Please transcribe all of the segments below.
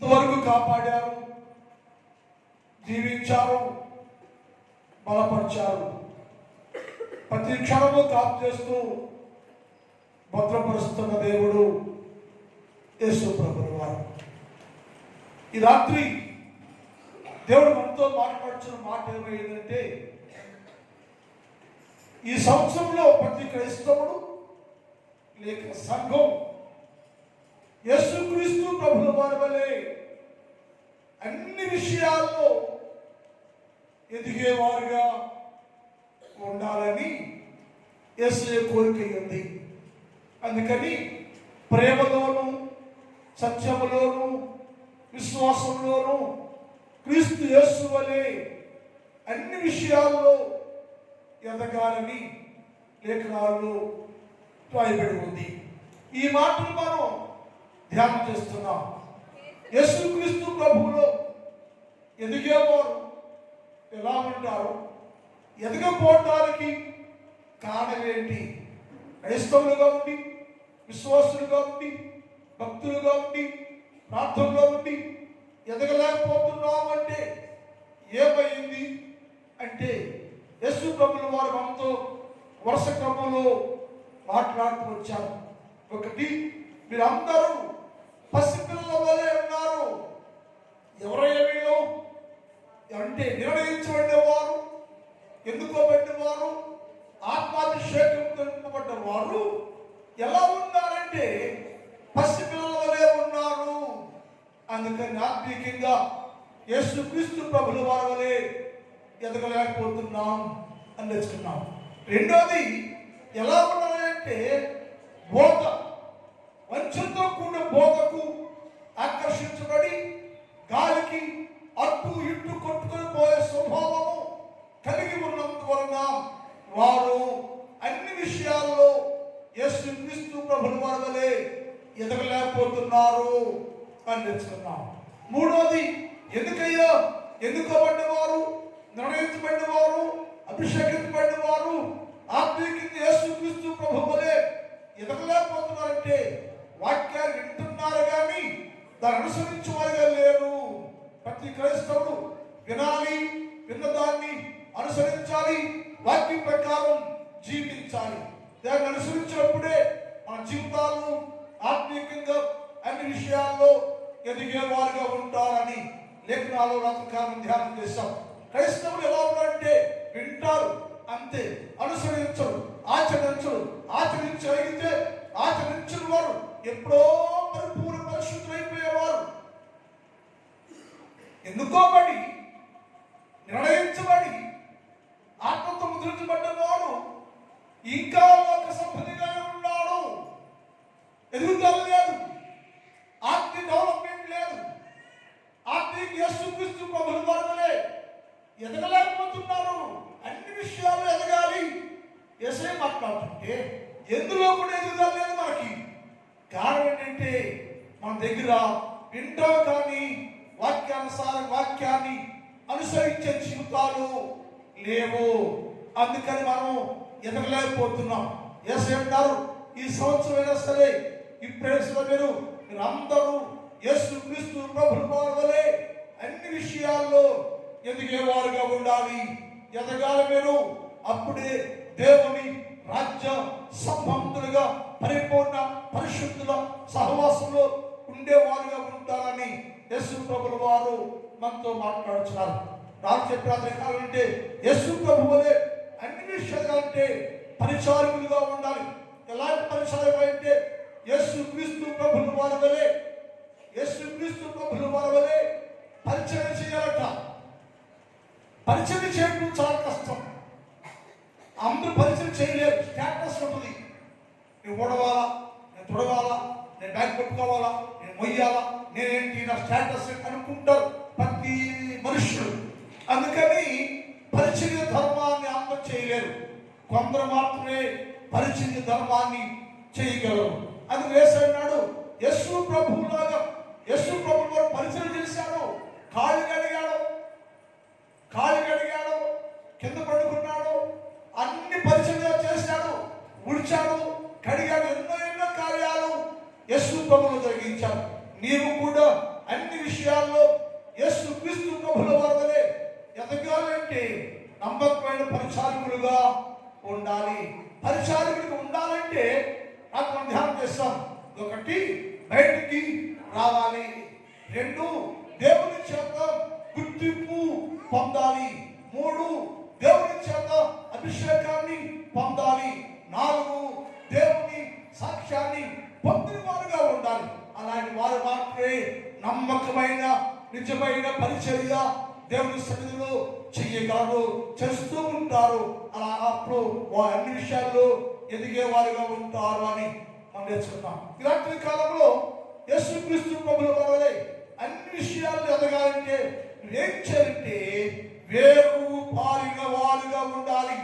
ఇంతవరకు కాపాడారు, దీవించారు, బలపరిచారు. ప్రతి క్షణము కాపు చేస్తూ భద్రపరుస్తున్న దేవుడు యేసు ప్రభువు వారు. ఈ రాత్రి దేవుడు మనతో మాట్లాడుతున్న మాట ఏమైందంటే, ఈ సంవత్సరంలో ప్రతి క్రైస్తవుడు లేక సంఘం యేసుక్రీస్తు ప్రభుల వారి వలె అన్ని విషయాల్లో ఎదిగేవారుగా ఉండాలని యేసయ్య కోరిక ఉంది. అందుకని ప్రేమలోను, సత్యములోను, విశ్వాసంలోను క్రీస్తు యేసు వలె అన్ని విషయాల్లో ఎదగాలని లేఖనాల్లో రాయబడి ఉంది. ఈ మాటలు మనం ధ్యానం చేస్తున్నాం. యేసుక్రీస్తు ప్రభువులో ఎదిగేవారు ఎలా ఉంటారు? ఎదగపోవటానికి కారణం ఏంటి? క్రైస్తవులుగా ఉండి, విశ్వాసులుగా ఉండి, భక్తులుగా ఉండి, ప్రార్థనలో ఉండి ఎదగలేకపోతున్నామంటే ఏమైంది అంటే, యేసు ప్రభుల వారు మనతో వరుస క్రమంలో మాట్లాడుతూ వచ్చారు. ఒకటి, మీరందరూ పసిపిల్లల వలె ఉన్నారు. ఎవరైనా అంటే నిర్ణయించబడ్డవారు, ఎన్నుకోబడ్డవారు, ఆత్మాభిషేకంతో నింపబడ్డవారు ఎలా ఉన్నారంటే పసిపిల్లల వలె ఉన్నారు. అందుకని ఆత్మీయంగా యేసుక్రీస్తు ప్రభుల వారి వలె ఎదగలేకపోతున్నాం అని తెలుసుకున్నాం. రెండోది, ఎలా ఉన్నారంటే బోధ, వంచనతో కూడిన బోధకు ఆకర్షించబడి గాలికి అట్టు ఇట్టు కొట్టుకొని పోయే స్వభావము కలిగి ఉన్నందువలన వారు అన్ని విషయాల్లో యేసుక్రీస్తు ప్రభుల వారి వలె ఎదగలేకపోతున్నారు అని తెలుసుకున్నాం. మూడోది, ఎందుకయ్యా ఎన్నుకోబడ్డవారు, నిర్ణయించబడినవారు, అభిషేకించబడినవారు ఆత్మీయంగా యేసుక్రీస్తు ప్రభువు వలె ఎదగలేకపోతున్నారంటే వాక్యాన్ని వింటున్నారు కానీ దాన్ని అనుసరించే వారిగా లేరు. ప్రతి క్రైస్తవుడు వినాలి, విన్నదాన్ని అనుసరించాలి, వాక్యం ప్రకారం జీవించాలి. దాన్ని అనుసరించినప్పుడే మన జీవితాలను ఆత్మీయంగా అన్ని విషయాల్లో ఎదిగేవారుగా ఉంటారని లేఖనాల్లో రాత్రికాలం ధ్యానం చేశాం. క్రైస్తవులు ఎలా ఉన్నారంటే వింటారు అంతే, అనుసరించరు, ఆచరించరు. ఆచరించగలిగితే ఆచరించిన వారు ఎప్పుడో పరిపూర్ణ పరిశుద్ధులైపోయేవారు. ఎన్నుకోబడి, నిర్ణయించబడి, ఆత్మతో ముద్రించబడ్డవాడు ఇంకా లోక సంపదగానే ఉన్నాడు. ఎదుగుదల లేదు, ఆత్మీయ డెవలప్మెంట్ లేదు. ఆత్మీయ యేసుక్రీస్తు ప్రభుల వారి వలె ఎదగలేకపోతున్నారు. అన్ని విషయాలు ఎదగాలి. యేసయ్య మాట్లాడుతుంటే ఎందులో కూడా ఎదుగుదల లేదు మనకి. కారణం ఏంటంటే మన దగ్గర వింటాం కానీ వాక్యానుసారం వాక్యాన్ని అనుసరించే జీవితాలు లేవు. అందుకని మనం ఎదగలేకపోతున్నాం. యేసయ్య అంటారు, ఈ సంవత్సరం అయినా సరే ఈ ప్రేక్షలో మీరందరూ యేసుక్రీస్తు ప్రభుల వారి వలె అన్ని విషయాల్లో ఎదిగేవారుగా ఉండాలి, ఎదగాలి. మీరు అప్పుడే దేవుని రాజ్య సంబంధులుగా పరిపూర్ణ పరిశుద్ధుల సహవాసంలో ఉండేవారుగా ఉంటారని యేసు ప్రభుల వారు మనతో మాట్లాడుతున్నారు. నాకు చెప్పాలంటే యేసు ప్రభు వలె అన్ని విషయాలంటే పరిచారకులుగా ఉండాలి. ఎలాంటి పరిచారకులు అంటే యేసుక్రీస్తు ప్రభుల వారి వలె, యేసుక్రీస్తు ప్రభుల వారి వలె పరిచయం చేయాలట. పరిచయం చేయడం చాలా కష్టం. అందరూ పరిచయం చేయలేరు. స్టేటస్ ఉంటుంది. నేను ఓడవాలా, నేను తొడవాలా, నేను బ్యాగ్ పెట్టుకోవాలా, నేను మొయ్యాలా, నేనేంటి నా స్టేటస్ అనుకుంటారు ప్రతి మనుషులు. అందుకని పరిచయ ధర్మాన్ని అందరూ చేయలేరు. కొందరు మాత్రమే పరిచయ ధర్మాన్ని చేయగలరు. అది వేసన్నాడు యేసు ప్రభువులాగా. యేసు ప్రభువు వారు పరిచయం చేశాడు. కాళ్ళు కడిగాడు, కింద పడుకున్నాడు, అన్ని పరిచయం చేశాడు, ఉడిచాడు, కడిగాడు. ఎన్నో కార్యాలు యేసు ప్రభువులో జరిగించాడు. నీవు కూడా అన్ని విషయాల్లో యేసు క్రీస్తు ప్రభుల వారి ఎదగాలంటే నమ్మకమైన పరిచారకులుగా ఉండాలి. పరిచారకుడిగా ఉండాలంటే నాకు మనం ధ్యానం చేస్తాం. ఒకటి, బయటికి రావాలి. రెండు, దేవుని చేత గుర్తింపు పొందాలి. మూడు, దేవుని చేత అభిషేకాన్ని పొందాలి. నాలుగు, దేవుని సాక్ష్యాన్ని పొందిన వారుగా ఉండాలి. అలాంటి వారు మాత్రమే నమ్మకమైన నిజమైన పరిచర్య దేవుని సన్నిధిలో చెయ్యగలరు, చేస్తూ ఉంటారు. అలా అప్పుడు వారు అన్ని విషయాల్లో ఎదిగేవారుగా ఉంటారు అని మనం నేర్చుకున్నాం. ఇలాంటి కాలంలో యేసుక్రీస్తు ప్రభుల వారి అన్ని విషయాల్లో ఎదగాలంటే ఏం చేయాలంటే వేరు పారిన వారుగా ఉండాలి.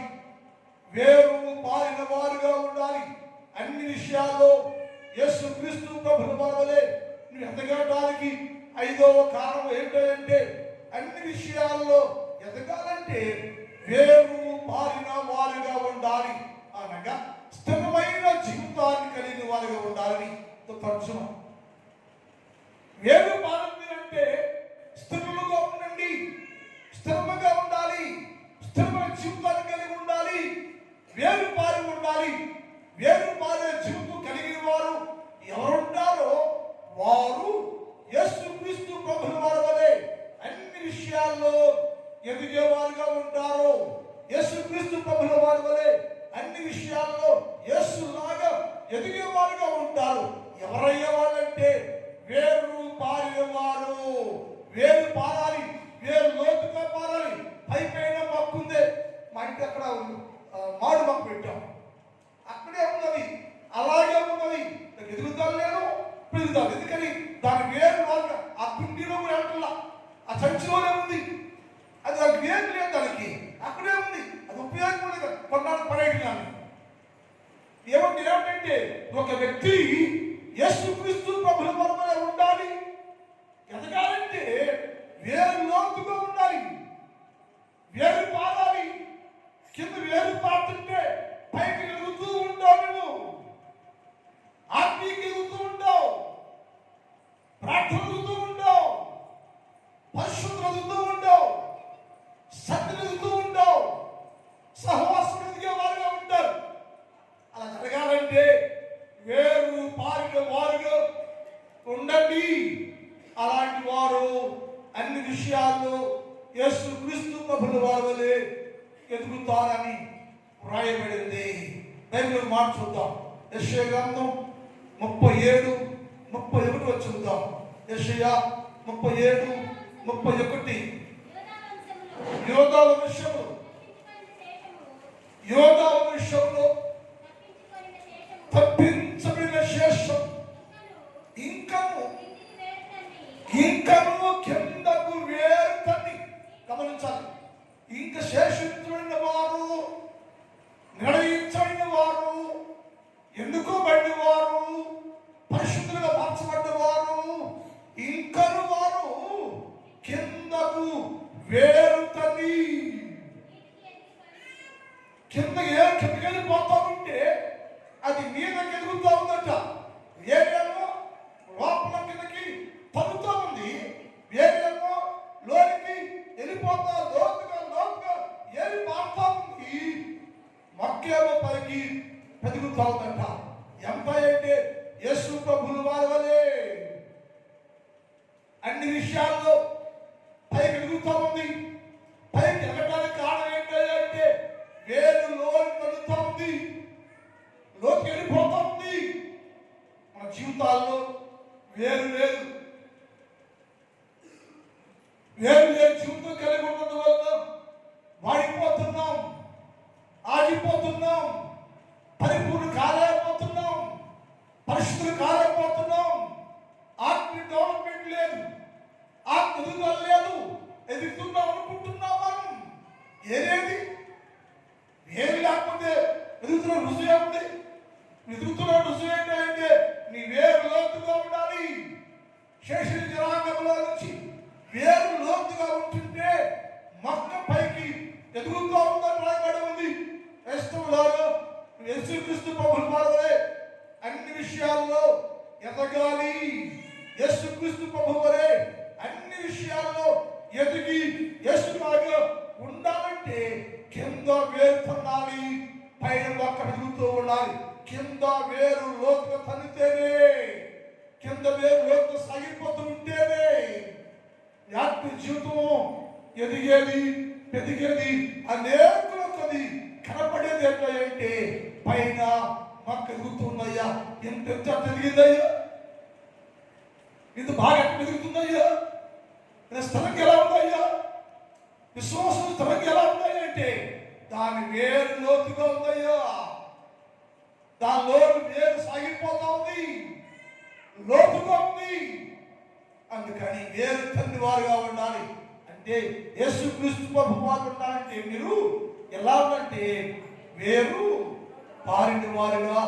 వేరు పారిన వారుగా ఉండాలి. అన్ని విషయాల్లో యేసుక్రీస్తు ప్రభుల వారి నువ్వు ఎదగడానికి 5వ కారణం ఏంటంటే అన్ని విషయాల్లో ఎదగాలంటే వేరు పారిన వారుగా ఉండాలి. అనగా స్థిరమైన జీవితాన్ని కలిగిన వారుగా ఉండాలని తరచున. వేరు పారింది అంటే స్థిరముగా ఉండండి, స్థిరముగా ఉండాలి, స్థిరమైన జీవితాన్ని కలిగి ఉండాలి, వేరు పారి ఉండాలి. వేరు పారే జీవితం కలిగిన వారు ఎవరుంటారో వారు యేసుక్రీస్తు ప్రభుల వారి వలె అన్ని విషయాల్లో ఎదిగేవారుగా ఉంటారు. యేసుక్రీస్తు ప్రభుల వారి వలె అన్ని విషయాల్లో యేసులాగా ఎదిగేవారుగా ఉంటారు. ఎవరయ్యే వాళ్ళంటే వేరు పారేవారు. వేరు పారాలి, వేరు లోతుగా పారాలి. పైపైన మొక్కుందే, మా ఇంటి అక్కడ మాడు మొక్క పెట్టాం, అక్కడే ఉన్నది, అలాగే ఉన్నది, ఎదుగుతాను నేను పెరుగుతాను. ఎందుకని దాని వేరు వాళ్ళు ఆ కుండీలో కూడా వెళ్ళట్లా, ఆ చర్చిలోనే ఉంది. అది దానికి వేరు లేదు, దానికి అక్కడే ఉంది. అది ఉపయోగపడదు కొన్నాళ్ళు పడేయడానికి. ఏమంటే ఒక వ్యక్తి యేసుక్రీస్తు ప్రభుల వారి ఉండాలి. ఎదగాలంటే వేరు లోతుగా ఉండాలి, వేరు పారాలి. కింద వేరు పారుతుంటే పైకి ఎదుగుతూ ఉంటావు. నువ్వు ఆత్మీయ ఎదుగుతూ ఉంటావు, ప్రార్థన ఎదుగుతూ ఉంటావు, పరిశుద్ధులు ఎదుగుతూ ఉంటావు, సత్యం ఎదుగుతూ ఉంటావు, సహవాసం ఎదిగే వారుగా ఉంటారు. అలా జరగాలంటే వేరు పారిన వారుగా ఉండండి. అలాంటి వారు అన్ని విషయాల్లో యేసుక్రీస్తు ప్రభుల వారి వలె ఎదుగుతారని వ్రాయబడింది. బైబిల్ మాట చూద్దాం. యెషయా గ్రంథం 37:31 చూద్దాం. యెషయా 37:31. యోధా వంశంలో తప్పించబడిన శేషం ఇంకను కిందకు వేరుతని గమనించాలి. ఇంక శేషించబడిన వారు, నిర్ణయించబడిన వారు, ఎన్నుకోబడిన వారు, పరిశుద్ధులుగా మార్చబడిన వారు, ఇంకను వారు కిందకు వేరుతని. కిందకి వెళ్ళిపోతా ఉంటే అది మీదకి ఎదుగుతూ ఉందట. వేరేమో లోపల కిందకి తగ్గుతూ ఉంది, వేరేమో లోనికి వెళ్ళిపోతా లోతుగా ఏరి పారుతా ఉంది. మొక్కేమో పైకి పెరుగుతూ ఉందట. ఎంత అంటే యేసు ప్రభుల వారి వలె అన్ని విషయాల్లో పైకి ఎదుగుతూ ఉంది. పైకి ఎదగడానికి కారణం ఏంటంటే వేరు లోనికి కలుగుతూ ఉంది, లోకి వెళ్ళిపోతూ ఉంది. మన జీవితాల్లో వేరు లేదు జీవితం కలిగి ఉన్నందు వల్ల వాడిపోతున్నాం, ఆగిపోతున్నాం, పరిపూర్ణ కాలేకపోతున్నాం, పరిశుద్ధులు కాలేకపోతున్నాం. ఆత్మ డెవలప్మెంట్ లేదు, ఆత్మ ఎదుగుదల లేదు. ఎదుగుతున్నాం అనుకుంటున్నాం మనం. ఏదేది ఏమి లేకపోతే ఎదుగుతున్న రుజువు ఏముంది? ఎదుగుతున్న రుజువు ఏంటంటే నీ వేరు లోతుగా ఉండాలి. శేషుల జనాంగంలో నుంచి వేరు లోతుగా ఉంటుంటే మొక్క పైకి ఎదుగుతూ ఉందని రాయబడి ఉంది. క్రైస్తవులాగా యేసుక్రీస్తు ప్రభుల వారి అన్ని విషయాల్లో ఎదగాలి. యేసుక్రీస్తు ప్రభువు వలె అన్ని ఉండాలి. కింద వేరు లోతుగా తన్నితేనే, కింద వేరు లోతుగా సాగిపోతూ ఉంటేనే ఆత్మీయ జీవితం ఎదిగేది, పెరిగేది. అనేకులకు అది కనపడేది ఏంటంటే పైన మొక్క ఎదుగుతుందయ్యా, ఎంత ఎదిగిందయ్యా, ఇంత బాగా ఎక్కడ ఎదుగుతుందయ్యా, స్థలంగా ఎలా ఉందయ్యా, విశ్వాసం స్థలంగా ఎలా ఉందయ్యా అంటే దాని వేరు లోతుగా ఉందయ్యా, దానిలో వేరు సాగిపోతా ఉంది, లోతుగా ఉంది. అందుకని వేరు తండ్రి వారుగా ఉండాలి. అంటే యేసుక్రీస్తు ప్రభువు వారు ఉండాలంటే మీరు ఎలా ఉందంటే వేరు పారిన వారుగా,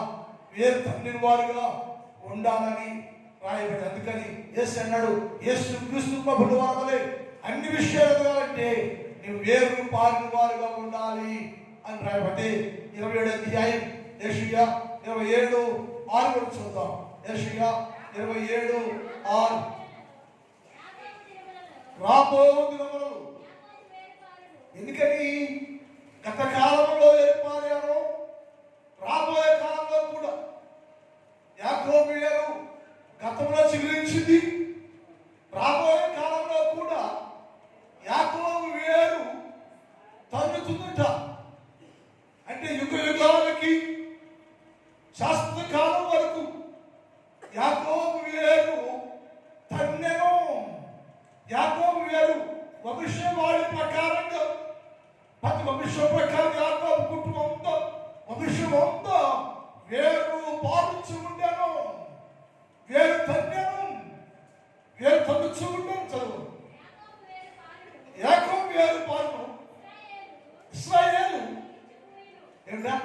వేరు తండ్రి వారుగా ఉండాలని రాయబడి. అందుకని యేసు అన్నాడు, యేసుక్రీస్తు ప్రభువు వారి వలె అన్ని విషయాలు ఎదగాలంటే నువ్వు వేరు పారిన వారుగా ఉండాలి అని రాయబడి. 27వ అధ్యాయం యెషయా 27:6 చూద్దాం. యెషయా 27:6. రాబో దినములు, ఎందుకని గత కాలంలో ఏర్పారారో రాబోయే కాలంలో కూడా యాకోబు వేరు గతంలో చిగురించింది, రాబోయే కాలంలో కూడా యాకోబు వేరు తన్నుతుందట. అంటే యుగ యుగాలకి శాస్త్ర కాలం వరకు యాకోబు వేరు తన్నెను. యాకోబు వేరు భవిష్యవాణి ప్రకారంగా, ప్రతి భవిష్య ప్రకారం యాకోబు కుటుంబంతో భవిష్యమంతా వేరు పాలించి ఉండేను, వేరు తన్నెను, వేరు తన్నుచు ఉండేను. చదువు. యాకోబు వేరు పాలు ఇశ్రాయేలు ఏంటా,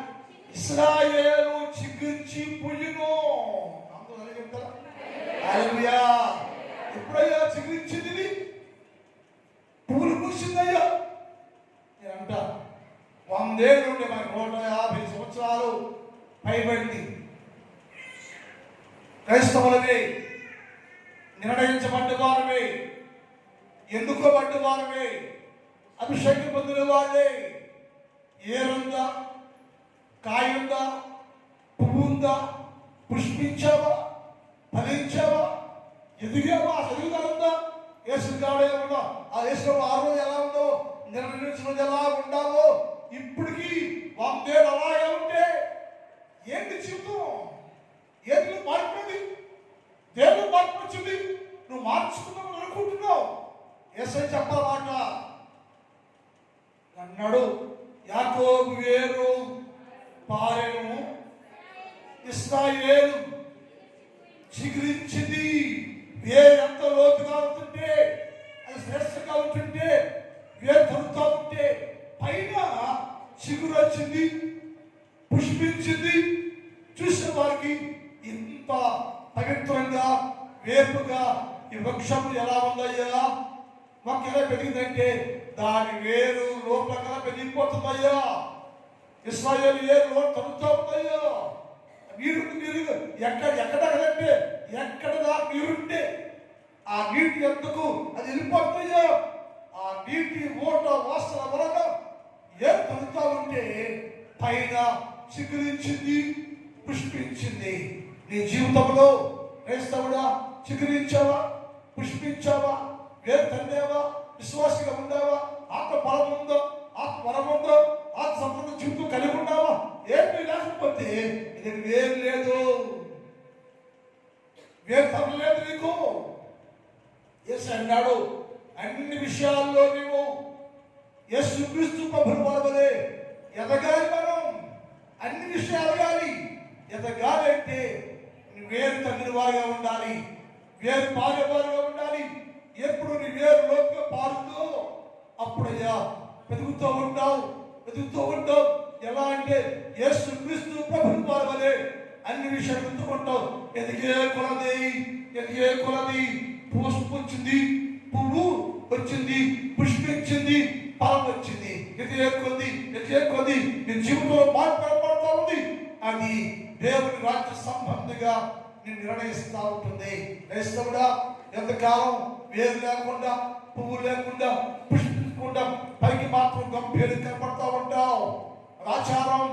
ఇశ్రాయేలు చిగురించి పుయ్యును. ఎప్పుడయ్యా చిగురించింది, పువ్వులు పూసిందయ్యా. నేనంట 100 ఏళ్ళు ఉండే మనకు 150 సంవత్సరాలు పైబడింది. క్రైస్తవులమే, నిర్ణయించబడ్డ వారమే, ఎన్నుకోబడ్డ వారమే, అభిషేకం పొందిన వాళ్ళే. ఏరుందా, కాయుందా, పువ్వు ఉందా, పుష్పించావా, ఫలించావా, ఎదిగావా, ఎదుగుదల ఉందా? యేసుగాడే ఉందా, ఆ యేసు ఆ రోజు ఎలా ఉందో, నిర్ణయించిన రోజు ఎలా ఉండాలో ఇప్పటికీ 100 ఏళ్ళు అలాగే ఉంటే ఏంటి జీవితం? ఏంటి మార్పుంది? దేవుడు మార్పు వచ్చింది, నువ్వు మార్చుకున్నావు అనుకుంటున్నావు. యేసయ్య చెప్పాలమాట అన్నాడు, యాకోబు వేరు పారెను, ఇశ్రాయేలు చిగురించింది. వేరు ఎంత లోతుగా ఉంటుంటే, అది శ్రేష్టంగా ఉంటుంటే, వేరు తరుగుతూ ఉంటే పైన చిగురు వచ్చింది, పుష్పించింది. చూసిన వారికి ఇంత పవిత్రంగా వేపుగా ఈ వృక్షం ఎలా ఉందయ్యా, మాకు ఎలా పెరిగిందంటే దాని వేరు లోపల పెరిగిపోతుందయ్యా. ఇశ్రాయేలు ఏ లోటు తగ్గుతూ ఉందయ్యా. నీరు ఎక్కడంటే ఎక్కడ నీరుంటే ఆ నీటి ఎందుకు అది వెళ్ళిపోతుందయ్యా. ఆ నీటి ఓట వాసన వలన ఏ తగ్గుతూ ఉంటే పైన చిగురించింది, పుష్పించింది. నీ జీవితంలో క్రైస్తవుడా చిగురించావా, పుష్పించావా, వేరు తన్నావా, విశ్వాసంగా ఉండావా, ఆత్మ బలం ఉందో, ఆత్మ వరం ఉందో, ఆత్మ సంపూర్ణ జీవితం కలిగి ఉన్నావా? ఏమి లేకపోతే ఇది వేరు లేదు, వేరు తరలేదు నీకు. యేసు అన్నాడు, అన్ని విషయాల్లో నీవు యేసుక్రీస్తు ప్రభువు వారి ఎదగాలి. మనం అన్ని విషయాలు ఎదగాలి. ఎదగాలి అంటే వేరు తగిన వారుగా ఉండాలి, వేరు పారేవారుగా ఉండాలి. ఎప్పుడు నీ వేరు లోతుగా పారుతో అప్పుడయ్యా పెరుగుతూ ఉంటావు, ఎదుగుతూ ఉంటావు. ఎలా అంటే యేసుక్రీస్తు ప్రభువు వారి వలె అన్ని విషయాలు ఎదుగుతుంటావు. ఎదిగే కొలది పుష్పించింది, పువ్వు వచ్చింది, పుష్పించింది, ఫలం వచ్చింది. ఎదిగే కొద్ది నీ జీవితంలో మార్పు ఏర్పడుతూ ఉంది. అది దేవుని రాజ్య సంబంధిగా నేను నిర్ణయిస్తూ ఉంటుంది. క్రైస్తవుడా, ఎంతకాలం వేరు లేకుండా, పువ్వు లేకుండా, పుష్పించకుండా పైకి మాత్రం గంభీరం కనపడతా ఉంటావు. ఆచారం,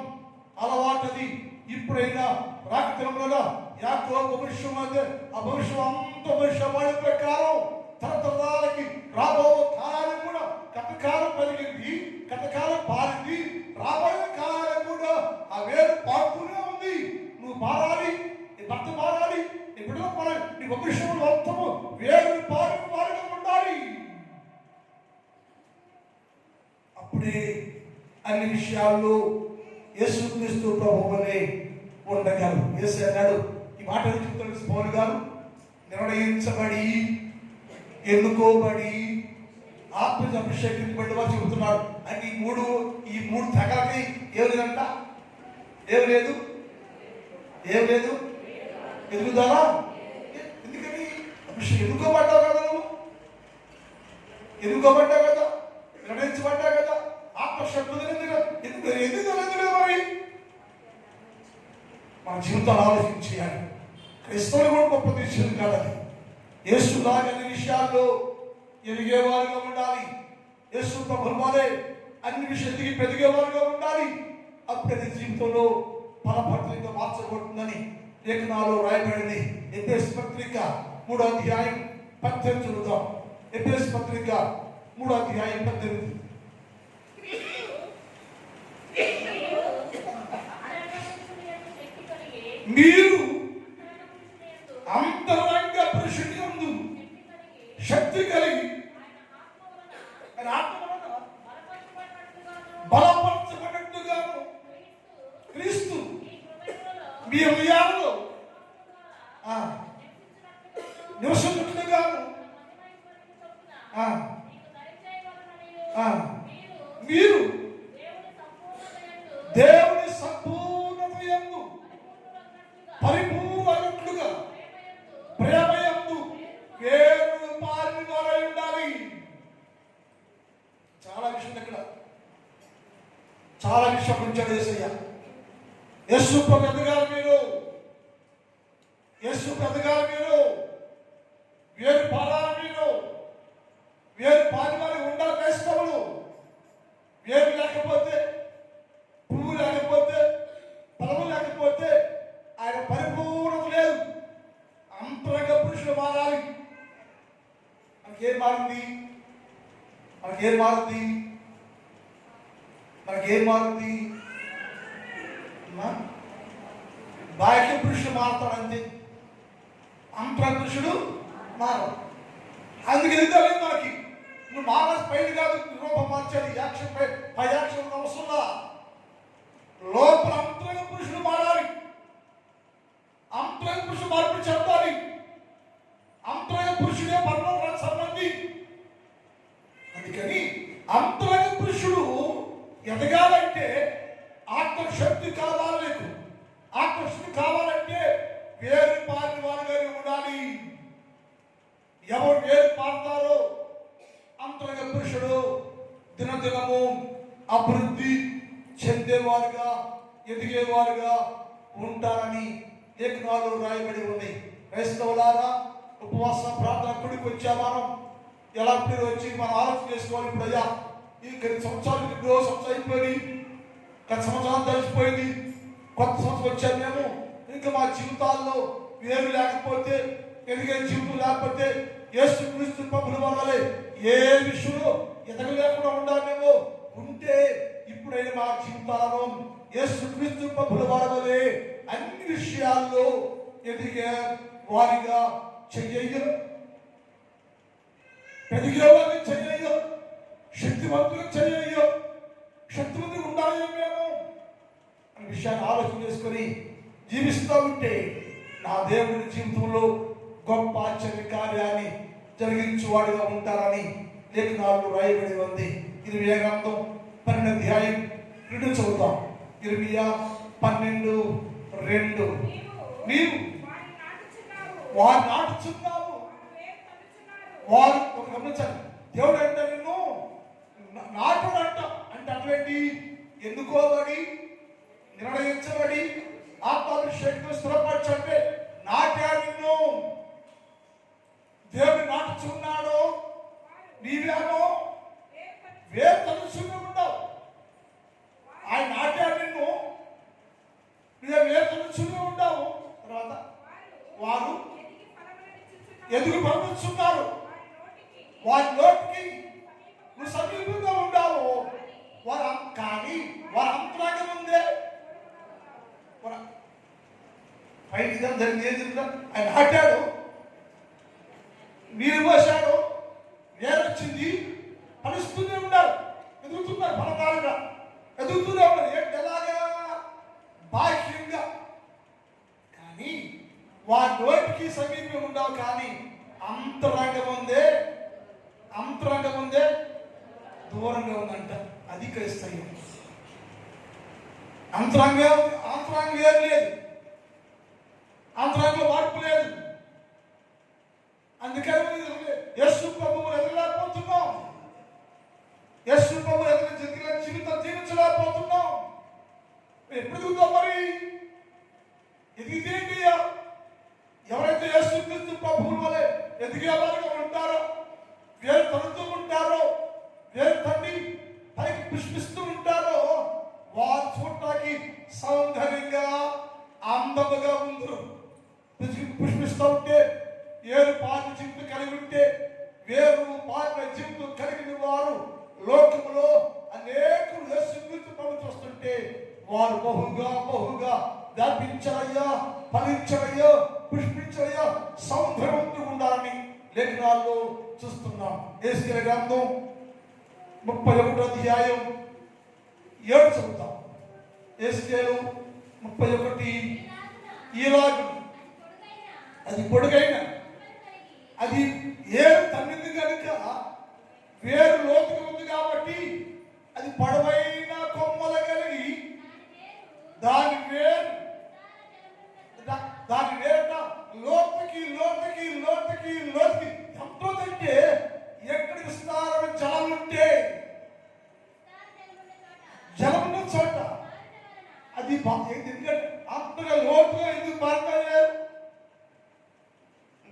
అలవాటుది, ఇప్పుడైనా రాకతరంలో యాకోబు భవిష్యం అంటే ఆ భవిష్యం అంత భవిష్యవాణి ప్రకారం తరతరాలకి రాబో కాలం కూడా కథకాలం పెరిగింది, కథకాలం పారింది, రాబోయే కాలం కూడా ఆ వేరు పారుతూనే ఉంది. నువ్వు పారాలి, నీ భర్త పారాలి, నీ బిడ్డలు పారాలి, నీ భవిష్యత్తు మొత్తము వేరు వారిగా ఉండాలి. అప్పుడే అన్ని విషయాల్లో యేసుక్రీస్తు ప్రభువునే ఉండగలరు. యేసు అన్నాడు, ఈ మాట చెప్తాడు పౌలు గారు, నిర్ణయించబడి ఎన్నుకోబడి ఆత్మ అభిషేకించబడి వారు చెబుతున్నాడు. అంటే ఈ మూడు తెగలకి ఏం లేదంట, ఏం లేదు ఎదుగుదలా. ఎందుకని ఎన్నుకోబడ్డావు కదా, నువ్వు ఎన్నుకోబడ్డావు కదా, నిర్ణయించబడ్డావు కదా, ఆత్మశక్తులు ఎందుకు మరి మన జీవితాలు ఆలోచించేయాలి. క్రైస్తవులు కూడా గొప్ప దేశం కాదని యేసులాగా అన్ని విషయాల్లో ఎదిగేవారుగా ఉండాలి. యేసు ప్రభువు వారే అన్ని విషయాలు పెరిగేవారుగా ఉండాలి. అప్పుడే జీవితంలో ఫలభద్రంగా మార్చబడుతుందని లేఖనాలు రాయబడింది. ఎఫెసీ పత్రిక 3వ అధ్యాయం 18 చదువుతాం. ఎఫెసీ పత్రిక 3వ అధ్యాయం 18. మీరు అంతరంగ పురుషుని యందు శక్తి కలిగి బలపరచబడినట్టుగాను క్రీస్తు మీ హృదయాలలో నివసించుటగాను మీరు దేవుని సంపూర్ణత యందు పరిపూర్ణులుగా ప్రేమ యందు వేరు పారిన వారై ఉండాలి. చాలా విషయం ఇక్కడ, చాలా విషయం ఉంచాడు యేసయ్య. యేసు ఎదగాలి మీరు, యేసు ఎదగాలి మీరు, వేరు పారాలి మీరు, వేరు పారి వారి ఉండాలి. క్రైస్తవులు వేరు లేకపోతే, పువ్వు లేకపోతే, ఫలము లేకపోతే ఆయన పరిపూర్ణత లేదు. అంతరంగ పురుషులు మారాలి. మనకేం మారింది? బాహ్య పురుషుడు మారుతాడంతే, అంతరంగ పురుషుడు మారదు. అందుకు ఎదుగుదల మనకి నువ్వు మారాల్సి పైన కాదు, రూపం మార్చాలి. యాక్షన్ పై యాక్షన్ అవసరంలా లోపల అంతరంగ పురుషుడు మారాలి. అంతరంగ పురుషుడు మార్పు చెందాలి. అంతరంగ పురుషుడే పరలోక సంబంధి. అందుకని అంతరంగ పురుషుడు ఎదగాలంటే ఆత్మశక్తి కావాలి. నీకు ఆత్మశక్తి కావాలంటే వేరు పారిన వారుగా ఉండాలి. ఎవరు వేరు పారుతారో అంతరంగ పురుషుడు దినదినము అభివృద్ధి చెందేవారుగా ఎదిగేవారుగా ఉంటారని లేఖనాలు రాయబడి ఉన్నాయి. క్రైస్తవులారా, ఉపవాస ప్రార్థన కుడికి వచ్చా మనం ఎలా మీరు వచ్చి మనం ఆలోచన చేసుకోవాలి. ఇప్పుడు అయ్యా ఈ సంవత్సరాలు సంవత్సరం అయిపోయింది, గత సంవత్సరం తెలిసిపోయింది, కొత్త సంవత్సరం వచ్చాము మేము. ఇంకా మా జీవితాల్లో వేరు లేకపోతే, ఎదిగే జీవితం లేకపోతే యేసుక్రీస్తు ప్రభువు వల్లే ఏ విషయంలో ఎదగలేకుండా ఉండాలేమో. ఉంటే ఇప్పుడైనా మా జీవితాలను యేసుక్రీస్తు ప్రభువు వల్లే అన్ని విషయాల్లో ఎదిగే వారిగా చెయ్యు, పెరిగే వారిని చెయ్యు, శక్తివంతులు చెయ్యు, శక్తివంతులు ఉండాలి మేము అనే విషయాన్ని ఆలోచన చేసుకొని జీవిస్తూ ఉంటే నా దేవుని జీవితంలో గొప్ప ఆశ్చర్య కార్యాన్ని జరిగించువాడిగా ఉంటారని లేఖనాలు రాయబడి ఉంది. ఇర్మియా గ్రంథం 12వ అధ్యాయం 2 చదువుతాం. ఇర్మియా 12:2. నీవు వారు నాటుచున్నావు, వారు గమనించాలి. దేవుడు అంటే నిన్ను నాటుడు అంటే అటువంటి ఎన్నుకోబడి నిర్ణయించబడి ఆత్మాభిషేకం స్థిరపరచంటే నాట్యా నిన్ను దేవుడు నాటుచున్నాడు. నీవేమో వేరు తలుచుకుని ఉండవు. ఆయన నాట్యా నిన్ను, నువ్వే వేరు వారి నోటికి నువ్వు సమీపంగా ఉండావు. కానీ వారి అంతరాంగం ఉందే. పైకి జరిగింది ఏం జరిగిందో ఆయన నాటాడు, నీరు పోసాడు, నేరొచ్చింది, పలుస్తూనే ఉన్నారు, ఎదుగుతున్నారు, ఫలకాలుగా ఎదుగుతూనే ఉన్నారు. ఏంటి ఎలాగా? బాహ్యంగా. కానీ వారి నోటికి సమీపం ఉండవు, కానీ అంతరంగం ఉందే దూరంగా ఉందంట. అది క్రైస్తవ్యం. అంతరంగం ఏం లేదు, అంతరంగంలో మార్పు లేదు. అందుకని యేసు ప్రభువును ఎదగలేకపోతున్నాం, యేసు ప్రభువు ఎదిగిన జీవితం జీవించలేకపోతున్నాం. ఎప్పుడు ఎదుగుతాం? మరి ఎదిగితే ఏంటియా? ఎవరైతే యేసు క్రీస్తు ప్రభువుల వలె ఎదిగేవారుగా ఉంటారో, వేరు తడుతూ ఉంటారో, వేరు తండ్రి పైకి పుష్పిస్తూ ఉంటారో, వారు చూడటానికి సౌందర్యంగా అందముగా ఉందరు. పుష్పిస్తూ ఉంటే, ఏరు పారిన జింపు కలిగి ఉంటే, వేరు పారిన జింపు కలిగిన వారు లోకములో అనేకులు యేసుక్రీస్తు ప్రభువును చూస్తుంటే వారు బహుగా వ్యాపించరయ్యా, ఫలించరయ్యా, పుష్పించరయ్యా, సౌందర్యవంతులు ఉండాలని లేఖనాల్లో చూస్తున్నాం. యేసుకేలు గ్రంథం 31వ అధ్యాయం 7 చదువుతాం. యేసుకేలు 31 ఈలాగు అది పొడుగైన, అది ఏరు తన్నింది కనుక వేరు లోతుగా ఉంది కాబట్టి అది పొడవైన కొమ్మల కలిగి దాని వేరు లోతుకి ఎంతో కంటే ఎక్కడ విస్తారమైన జలం ఉన్న చోట అది ఎందుకంటే అంతగా లోతుగా ఎందుకు మారుతారు?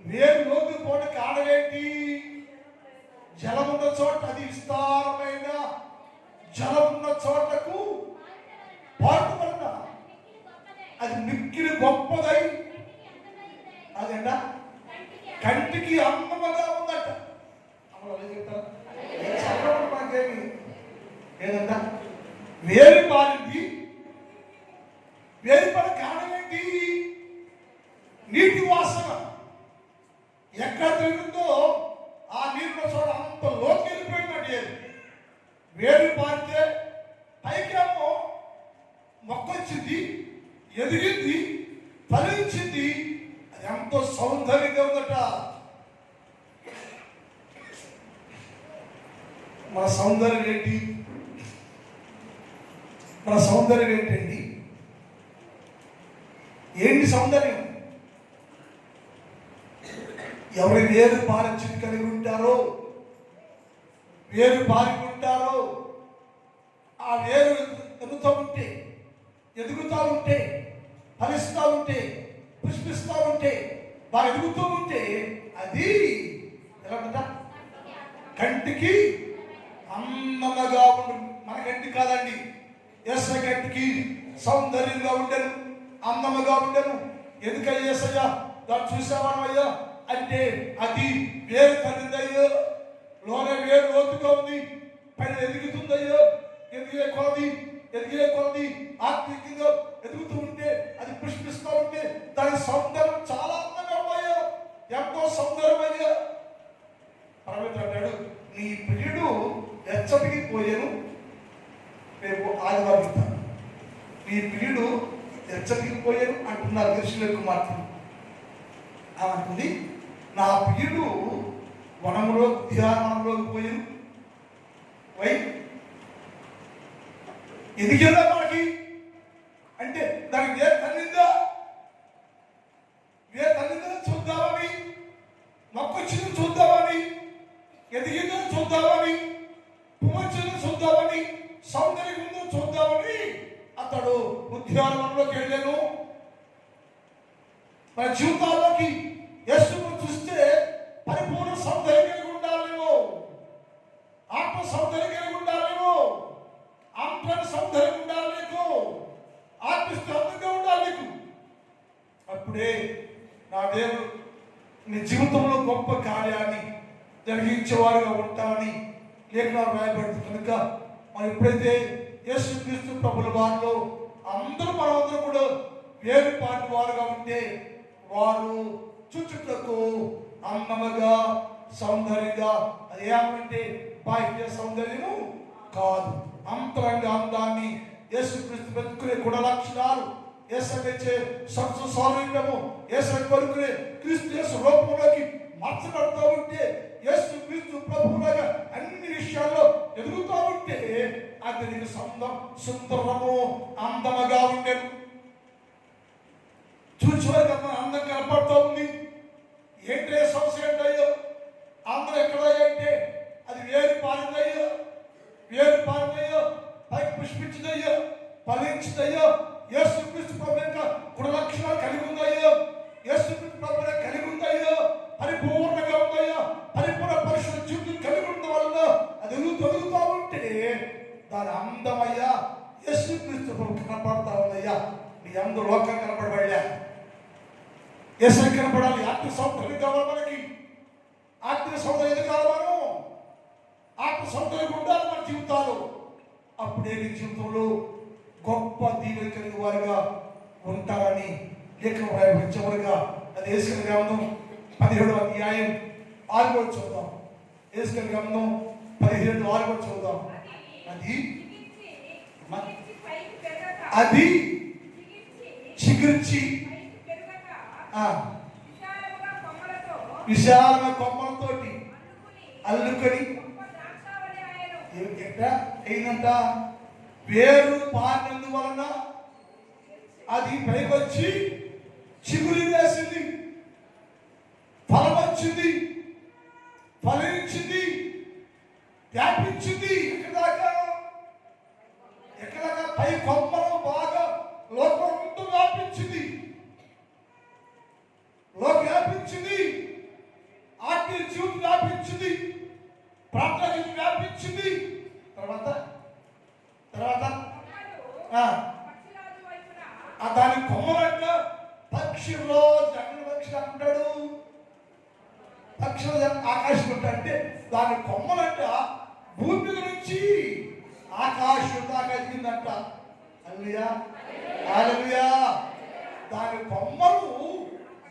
వేరు లోతు పోట కాడవేంటి? జలం ఉన్న చోట, అది విస్తారమైన జలం ఉన్న చోటకు పాటుపడ, అది మిక్కిలి గొప్పదై, అదేంట కంటికి అందముగా ఉందట. మాకేమి ఏదంట? వేరు పారింది, వేరు పడ కారణం ఏంటి? నీటి వాసన ఎక్కడ తిరుగుతుందో ఆ నీరులో చోట అంత లోతుకి వెళ్ళిపోయినట్టు. వేరు పారితే పైకేమో మొక్కొచ్చింది, ఎదిగింది, ఫలించింది, అది ఎంతో సౌందర్యంగా ఉందట. మన సౌందర్యం ఏంటి? మన సౌందర్యం ఏంటండి? ఏంటి సౌందర్యం? ఎవరి వేరు పారచి కలిగి ఉంటారో, వేరు పారి ఉంటారో, ఆ వేరు ఎదుగుతూ ఉంటే ఫలిస్తూ ఉంటే, పుష్పిస్తూ ఉంటే, బాగా ఎదుగుతూ ఉంటే, అది ఎలా ఉంట? కంటికి అందముగా ఉండు. మన కంటి కాదండి, యేసయ్య కంటికి సౌందర్యంగా ఉండను, అందముగా ఉండను. ఎందుకయ్యా యేసయ్య దాన్ని చూసావయ్యా అంటే, అది వేరు కలిగిందయ్యో, లోన వేరు లోతుగా ఉంది, పైన ఎదుగుతుందయ్యో. ఎదిగే కొలది ఆత్మీయంగా ఎదుగుతూ ఉంటే, అది పుష్పిస్తూ ఉంటే, దాని సౌందర్యం చాలా అందంగా ఉన్నాయో, ఎంతో సౌందర్యమయ్యా. పరమేశ్వరుడు అంటాడు, నీ ప్రియుడు ఎచ్చటికి పోయాను, రేపు ఆదివారం ఇస్తాను. నీ ప్రియుడు ఎచ్చటికి పోయాను అంటున్నారు గిరిశిల కుమార్తె. అంటుంది, నా ప్రియుడు వనములో ధ్యానంలోకి పోయాను. ఎదిగేదా మనకి అంటే దానికి వేరు తల్లిందా చూద్దామని, మొక్కొచ్చింది చూద్దామని, ఎదిగిందో చూద్దామని, పువ్వొచ్చిందో చూద్దామని, సౌందర్యం ఉందో చూద్దామని అతడు ఉద్యానవనంలోకి వెళ్ళాను. మన జీవితాల్లోకి యేసును చూస్తే పరిపూర్ణ సౌందర్యం కలిగి ఉండాలేమో, ఆత్మ సౌందర్యం కలిగి ఉండాలేమో, ఆత్మ సౌందర్యం ఉండాలి నీకు, ఆత్మస్థంగా ఉండాలి నీకు. అప్పుడే నా దేవుడు నీ జీవితంలో గొప్ప కార్యాన్ని జరిగించేవారుగా ఉంటామని లేఖనాలు రాయబడుతుంది. కనుక మనం ఎప్పుడైతే యేసుక్రీస్తు ప్రభుల వారిలో మనమందరూ కూడా వేరుపాటి వారుగా ఉంటే వారు చుట్టుటకు అందముగా సౌందర్యంగా, అది ఏమంటే బాహ్య సౌందర్యము కాదు, అంతరంగ అందాన్ని యేసుక్రీస్తు వెతుకునే గుణ లక్షణాలు, యేసే సత్సు సారూప్యము, యేసు కొరుకునే క్రీస్తు యేసు రూపంలోకి మార్చబడుతూ ఉంటే, యేసుక్రీస్తు ప్రభువులాగా అన్ని విషయాల్లో ఎదుగుతూ ఉంటే అది నీకు సుందరము అందముగా ఉండేది. చూసేవారికి అందం కనపడుతూ ఉంది. ఏంటే సమస్య ఏంటయ్యో, అందరూ ఎక్కడయ్యంటే అది వేరు పారిందయ్యో, పైకి పుష్పించిందయ్యో, ఫలించిందయ్యో, యేసుక్రీస్తు ప్రభు యొక్క గుణ లక్షణాలు కలిగి ఉందయ్యో, యేసుక్రీస్తు ప్రభు కలిగి ఉందయ్యో, పరిపూర్ణంగా ఉందయ్యో, పరిపూర్ణ పరిశుద్ధ జీవితం కలిగి ఉన్న వల్ల అది తొలుగుతూ ఉంటే దాని అందమయ్యా యేసుక్రీస్తు ప్రభు కనపడతా ఉందయ్యా. నీ అందరూ లోకం కనపడబడలే, యేసు కనపడాలి. ఆత్మ సౌందర్యం కావాలి మనకి, ఆత్మ సౌందర్యం ఎందుకు కావాలి? మనం ఆత్మ సౌందర్యం ఉండాలి మన జీవితాలు. అప్పుడే నీ జీవితంలో గొప్ప దీవెన కలిగిన వారుగా ఉంటారని లేఖనం రాయబడినవారుగా. అది యేసుల గ్రంథం 17వ అధ్యాయం 6వ చూద్దాం. యేసుల గ్రంథం 17:6 చూద్దాం. అది చిగుర్చి విశాలమైన కొమ్మలతోటి అల్లుకొని ఏంటంట, వేరు పారినందు వలన అది పైకొచ్చి చిగురు వేసింది, ఫలం వచ్చింది, ఫలించింది, వ్యాపించింది. ఎక్కడదాకా పై కొమ్మలు బాగా లోకం వ్యాపించింది, వ్యాపించింది, ఆత్మీయ జీవితం వ్యాపించింది, ప్రార్థన జీవితం వ్యాపించింది. తర్వాత దాని కొమ్మలంట పక్షిలో జగన్ పక్షి అంటాడు, పక్షులు ఆకాశం అంటే దాని కొమ్మలంట భూమి మీద నుంచి ఆకాశం దాకా ఎదిగిందంట. హల్లెలూయా, హల్లెలూయా. దాని కొమ్మలు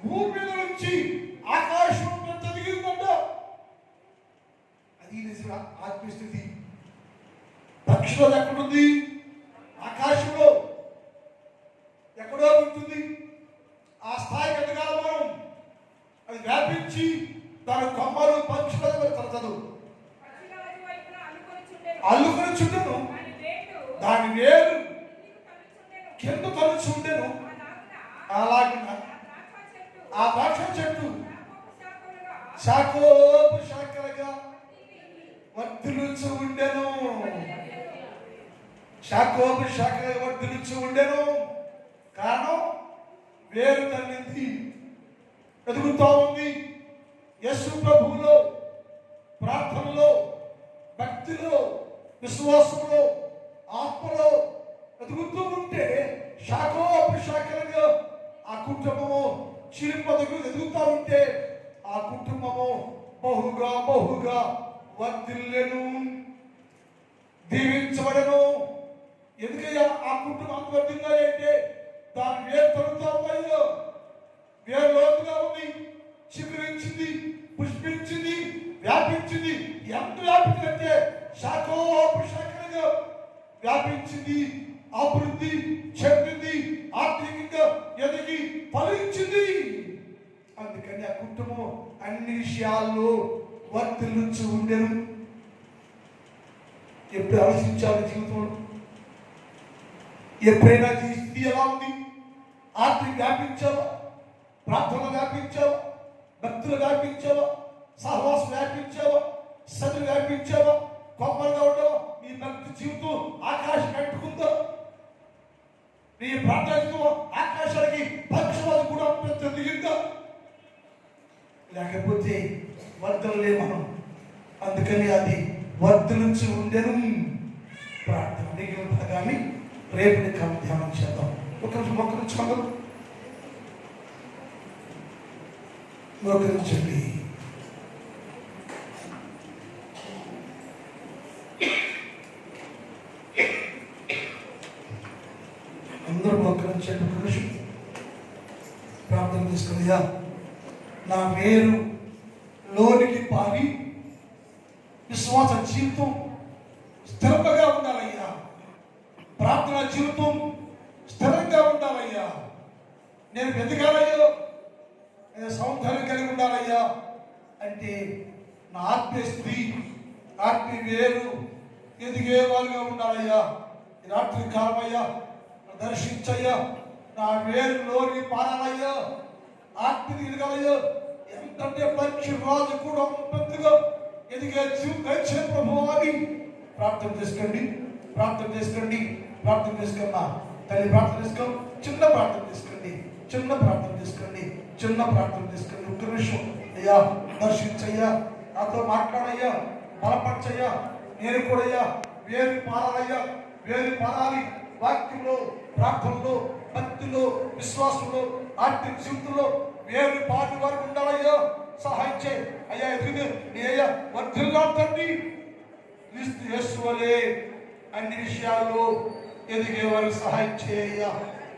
భూమి మీద నుంచి ఆకాశం ఎదిగిందంట. అది నిజంగా ఆత్మస్థితి. పక్షులు ఎక్కడుంది? ఆకాశంలో ఎక్కడో ఉంటుంది. ఆ స్థాయికి ఎదగాల మనం. అది వ్యాపించి దాని కొమ్మలు పక్షుల చదువు అల్లుకొని చుట్టను, దాని వేరు కింద తలుచుండెను. అలాగిన ఆ ద్రాక్ష చెట్టు శాఖోపు శాఖలుగా వర్ధిల్లుచు ఉండెను. శాఖోపు శాఖలుగా వర్ధిల్లుచు ఉండెను. కారణం వేరు తల్లింది, ఎదుగుతూ ఉంది. యేసు ప్రభువులో, ప్రార్థనలో, భక్తిలో, విశ్వాసంలో, ఆత్మలో ఎదుగుతూ ఉంటే శాఖోపు శాఖలుగా ఆ కుటుంబము చిరుపదకు ఎదుగుతూ ఉంటే ఆ కుటుంబము బహుగా వర్ధిల్లెను, దీవించబడను. ఎందుకయ్యా ఆ కుటుంబం అంత వర్ధిల్లాలి అంటే దాని వేరు తొలుగుతూ ఉన్నాయో, వేరు లోతుగా ఉంది, చిగురించింది, పుష్పించింది, వ్యాపించింది. ఎంత వ్యాపించిందంటే శాఖోపు శాఖలుగా వ్యాపించింది, అభివృద్ధి చెందింది, ఆర్థికంగా ఎదిగి ఫలించింది. అందుకని ఆ కుటుంబం అన్ని విషయాల్లో వర్ధిల్లుచు ఉండెను. ఎప్పుడు ఆలోచించాలి జీవితంలో? ఎప్పుడైనా ఈ స్థితి ఎలా ఉంది? ఆర్థిక వ్యాపించావా? ప్రార్థనలు వ్యాపించావా? భక్తులు వ్యాపించావా? సహవాసం వ్యాపించావా? సదులు వ్యాపించావా? కొమ్మలుగా ఉండవా? నీ భక్తి జీవితం ఆకాశం కట్టుకుందా? నీ ప్రార్థనతో ఆకాశానికి పక్షవాది కూడా దిగిందా? లేకపోతే వర్ధనలే మనం. అందుకని అది వర్ధనుంచి ఉండెను. ప్రార్థన మిగిలిన భాగాన్ని రేపు ధ్యానం చేద్దాం. ఒకరించండి. చెప్పి కృషి ప్రార్థన తీసుకునియా నా వేరు లోనికి పారి విశ్వాస జీవితం స్థిరంగా ఉండాలయ్యా. ప్రార్థన జీవితం స్థిరంగా ఉండాలయ్యా. నేను వెతకాలయ్యో, నేను సౌందర్యం కలిగి ఉండాలయ్యా అంటే నా ఆత్మీయ స్థితి ఆత్మీయ వేరు ఎదిగే వాళ్ళుగా ఉండాలయ్యా. ఈ రాత్రి కాలమయ్యా దర్శించయ్యా. నా వేరులోని పారాలయ్యా, ఆత్మీయ ఎదగాలయ్యా. ఎంతంటే పక్షి రాజు కూడా పెద్దగా ఎదిగే జీవితం ప్రభు అని ప్రార్థన చేసుకోండి. ప్రార్థన చేసుకోండి. ప్రార్థన చేసుకున్నా తల్లి ప్రార్థన చేసుకో. చిన్న ప్రార్థన చేసుకోండి. చిన్న ప్రార్థన చేసుకోండి. చిన్న ప్రార్థన చేసుకోండి. ఒక్క నిమిషం అయ్యా దర్శించయ్యా. నాతో మాట్లాడయ్యా. బలపరచయ్యా. నేను కూడా అయ్యా వేరు పారాలయ్యా. వేరు పారాలి. వాక్యంలో, ప్రార్థనలో, భక్తిలో, విశ్వాసంలో, ఆర్థిక జీవితంలో వేరు పాటి వరకు ఉండాలయ్యా. సహాయం చేయి అయ్యా. ఎదుగు నీ అయ్యా వర్ధిల్లాడండి. క్రీస్తు యేసు వలె అన్ని విషయాల్లో ఎదిగే వారికి సహాయం చేయ్యా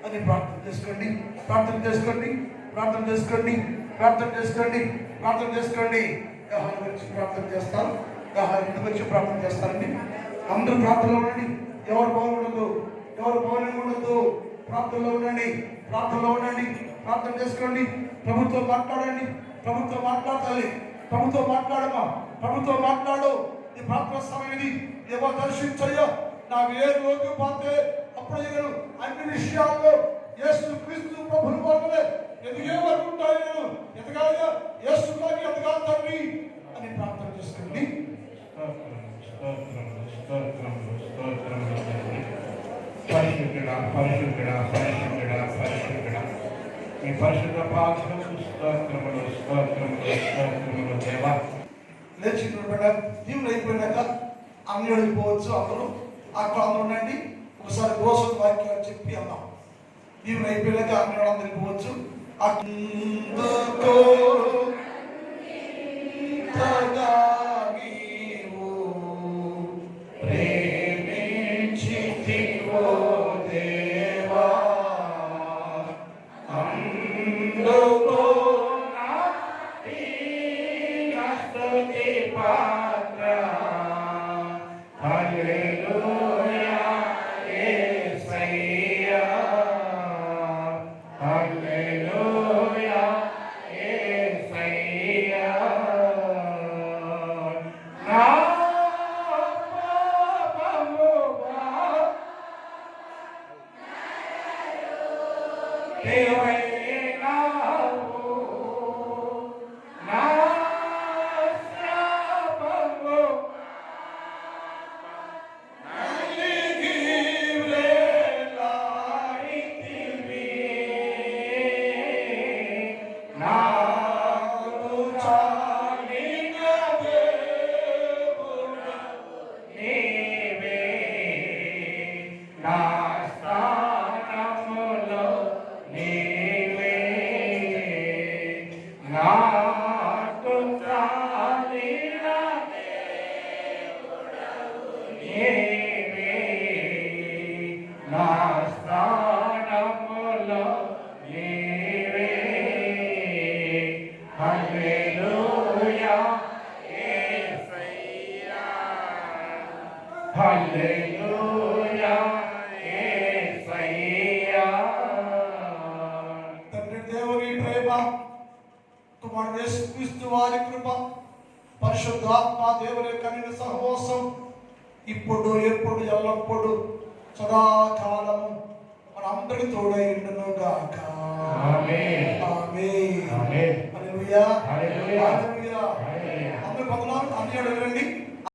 అని ప్రార్థన చేసుకోండి. ప్రార్థన చేసుకోండి. ప్రార్థన చేసుకోండి. ప్రార్థన చేసుకోండి. ప్రార్థన చేసుకోండి. యెహోవా గురించి ప్రార్థన చేస్తారు. యెహోవా గురించి ప్రార్థన చేస్తారండి. అందరూ ప్రార్థనలో ఉండండి. ఎవరు బాగుండదు, ఎవరు బాగుండదు. ప్రార్థనలో ఉండండి. ప్రార్థనలో ఉండండి. ప్రార్థన చేసుకోండి. ప్రభుత్వం మాట్లాడండి. ప్రభుత్వం మాట్లాడాలి. ప్రభుత్వం మాట్లాడమా. ప్రభుత్వం మాట్లాడు. ఈ ప్రార్థన సమయం ఇది. ఏవో దర్శించయ్యా. నా వేరులోకి పోతే అప్పుడు నేను అన్ని విషయాల్లో యేసు క్రీస్తు ప్రభుని వల్లనే ఎదిగే వరకు ఉంటాయి. నేను ఎదగాలిగా యేసులాగా ఎదగాలి తండ్రి అని ప్రార్థన చేసుకోండి. పరిశుద్ధుడా పరిశుద్ధుడా పరిశుద్ధుడా పరిశుద్ధుడా మీ పరిశుద్ధ పాత్రకు స్తోత్రములు స్తోత్రములు స్తోత్రములు దేవా. లేచి దీవులు అయిపోయినాక అన్ని వెళ్ళిపోవచ్చు. అందరూ అక్కడ అందరూ ఉండండి. ఒకసారి దోషం వాక్యాలు చెప్పి అన్నాం. దీవులు అయిపోయినాక అన్ని వాళ్ళందరూ వెళ్ళిపోవచ్చు. తండ్రి దేవుని ప్రేమ, కుమారుడు యేసుక్రీస్తు వారి కృప, పరిశుద్ధాత్మ దేవుని కనిన సహవాసం ఇప్పుడు ఎప్పుడు ఎల్లప్పుడు సదాకాలము మన అందరి తోడై ఉండును గాక. ఆమేన్. ఆమేన్. హల్లెలూయా. హల్లెలూయా. అందరూ 14 అన్ని అడగండి.